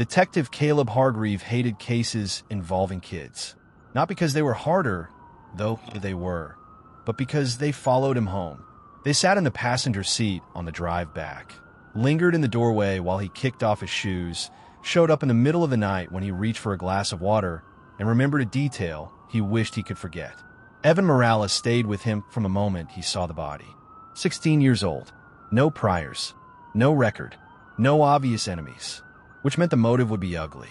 Detective Caleb Hargreave hated cases involving kids. Not because they were harder, though they were, but because they followed him home. They sat in the passenger seat on the drive back, lingered in the doorway while he kicked off his shoes, showed up in the middle of the night when he reached for a glass of water, and remembered a detail he wished he could forget. Evan Morales stayed with him from the moment he saw the body. 16 years old. No priors. No record. No obvious enemies. Which meant the motive would be ugly.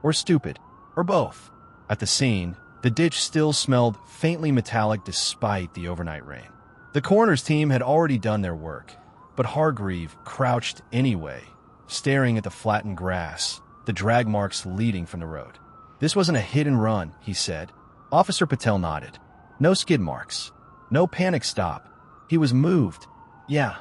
Or stupid. Or both. At the scene, the ditch still smelled faintly metallic despite the overnight rain. The coroner's team had already done their work, but Hargreave crouched anyway, staring at the flattened grass, the drag marks leading from the road. This wasn't a hit and run, he said. Officer Patel nodded. No skid marks. No panic stop. He was moved. Yeah.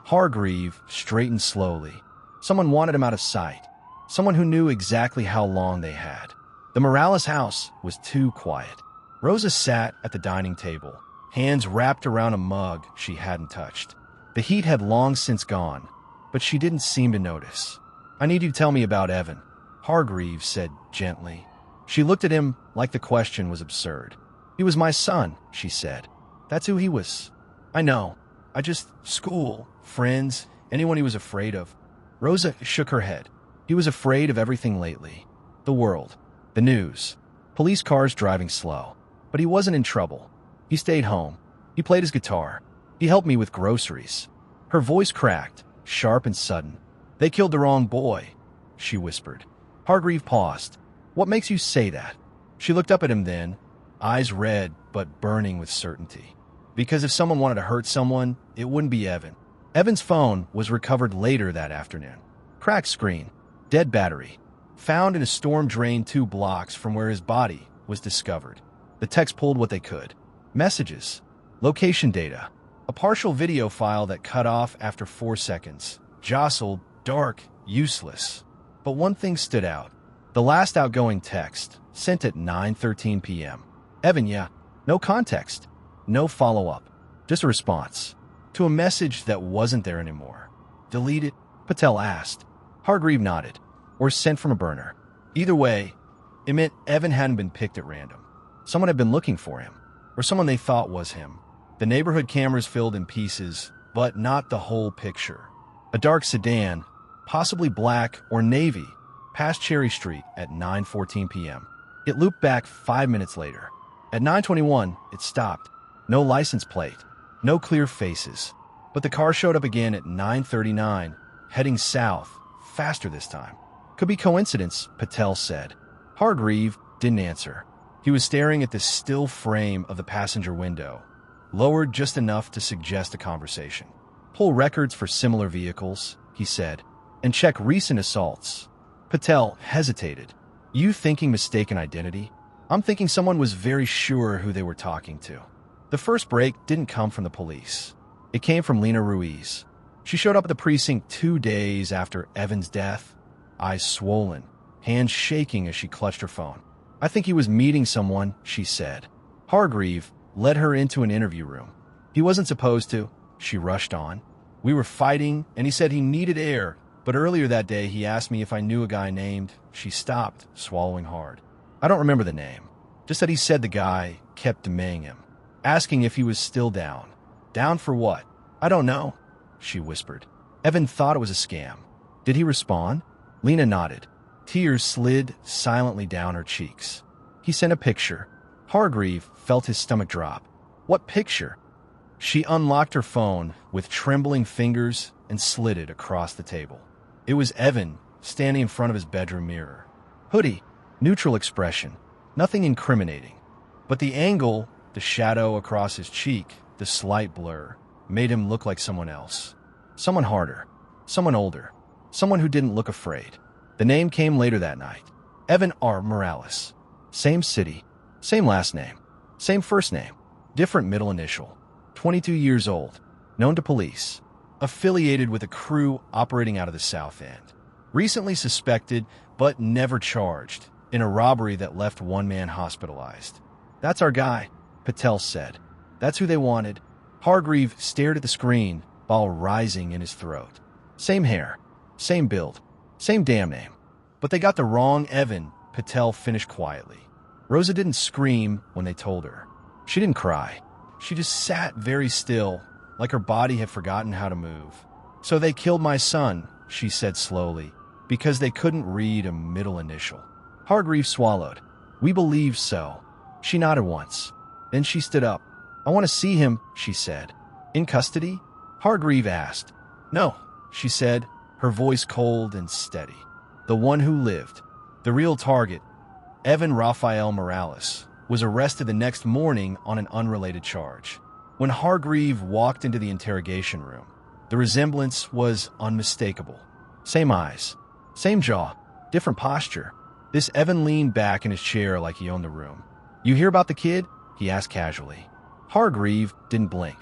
Hargreave straightened slowly. Someone wanted him out of sight. Someone who knew exactly how long they had. The Morales house was too quiet. Rosa sat at the dining table, hands wrapped around a mug she hadn't touched. The heat had long since gone, but she didn't seem to notice. I need you to tell me about Evan, Hargreave said gently. She looked at him like the question was absurd. He was my son, she said. That's who he was. I know. School, friends, anyone he was afraid of. Rosa shook her head. He was afraid of everything lately. The world. The news. Police cars driving slow. But he wasn't in trouble. He stayed home. He played his guitar. He helped me with groceries. Her voice cracked, sharp and sudden. They killed the wrong boy, she whispered. Hargreave paused. What makes you say that? She looked up at him then, eyes red but burning with certainty. Because if someone wanted to hurt someone, it wouldn't be Evan. Evan's phone was recovered later that afternoon. Cracked screen. Dead battery. Found in a storm drain 2 blocks from where his body was discovered. The techs pulled what they could. Messages. Location data. A partial video file that cut off after 4 seconds. Jostled, dark, useless. But one thing stood out. The last outgoing text, sent at 9:13 p.m. Evan, yeah. No context. No follow-up. Just a response. To a message that wasn't there anymore. Deleted? Patel asked. Hargreave nodded. Or sent from a burner. Either way, it meant Evan hadn't been picked at random. Someone had been looking for him. Or someone they thought was him. The neighborhood cameras filled in pieces, but not the whole picture. A dark sedan, possibly black or navy, passed Cherry Street at 9:14 p.m. It looped back 5 minutes later. At 9:21, it stopped. No license plate. No clear faces. But the car showed up again at 9:39, heading south, faster this time. Could be coincidence, Patel said. Hargreave didn't answer. He was staring at the still frame of the passenger window, lowered just enough to suggest a conversation. Pull records for similar vehicles, he said, and check recent assaults. Patel hesitated. You thinking mistaken identity? I'm thinking someone was very sure who they were talking to. The first break didn't come from the police. It came from Lena Ruiz. She showed up at the precinct 2 days after Evan's death, eyes swollen, hands shaking as she clutched her phone. I think he was meeting someone, she said. Hargreave led her into an interview room. He wasn't supposed to, she rushed on. We were fighting, and he said he needed air, but earlier that day he asked me if I knew a guy named... She stopped, swallowing hard. I don't remember the name. Just that he said the guy kept demaying him, asking if he was still down. Down for what? I don't know, she whispered. Evan thought it was a scam. Did he respond? Lena nodded. Tears slid silently down her cheeks. He sent a picture. Hargreave felt his stomach drop. What picture? She unlocked her phone with trembling fingers and slid it across the table. It was Evan standing in front of his bedroom mirror. Hoodie, neutral expression, nothing incriminating. But the angle, the shadow across his cheek, the slight blur, made him look like someone else. Someone harder, someone older, someone who didn't look afraid. The name came later that night. Evan R. Morales. Same city, same last name, same first name, different middle initial. 22 years old, known to police, affiliated with a crew operating out of the South End. Recently suspected, but never charged, in a robbery that left one man hospitalized. That's our guy, Patel said. That's who they wanted. Hargreave stared at the screen, ball rising in his throat. Same hair, same build, same damn name. But they got the wrong Evan, Patel finished quietly. Rosa didn't scream when they told her. She didn't cry. She just sat very still, like her body had forgotten how to move. So they killed my son, she said slowly, because they couldn't read a middle initial. Hargreave swallowed. We believe so. She nodded once. Then she stood up. I want to see him, she said. In custody? Hargreave asked. No, she said, her voice cold and steady. The one who lived, the real target, Evan Rafael Morales, was arrested the next morning on an unrelated charge. When Hargreave walked into the interrogation room, the resemblance was unmistakable. Same eyes, same jaw, different posture. This Evan leaned back in his chair like he owned the room. You hear about the kid? He asked casually. Hargreave didn't blink.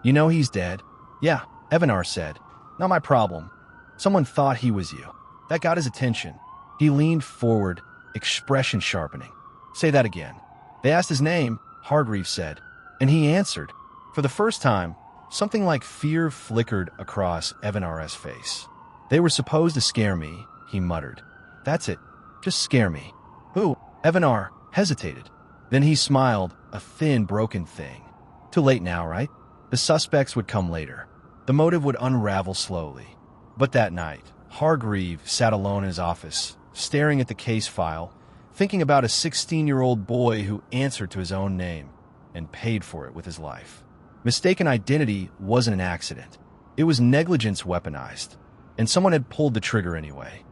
You know he's dead? Yeah, Evanar said. Not my problem. Someone thought he was you. That got his attention. He leaned forward, expression sharpening. Say that again. They asked his name, Hargreave said, and he answered. For the first time, something like fear flickered across Evanar's face. They were supposed to scare me, he muttered. That's it. Just scare me. Who? Evanar hesitated. Then he smiled, a thin, broken thing. Too late now, right? The suspects would come later. The motive would unravel slowly. But that night, Hargreave sat alone in his office, staring at the case file, thinking about a 16-year-old boy who answered to his own name and paid for it with his life. Mistaken identity wasn't an accident. It was negligence weaponized, and someone had pulled the trigger anyway.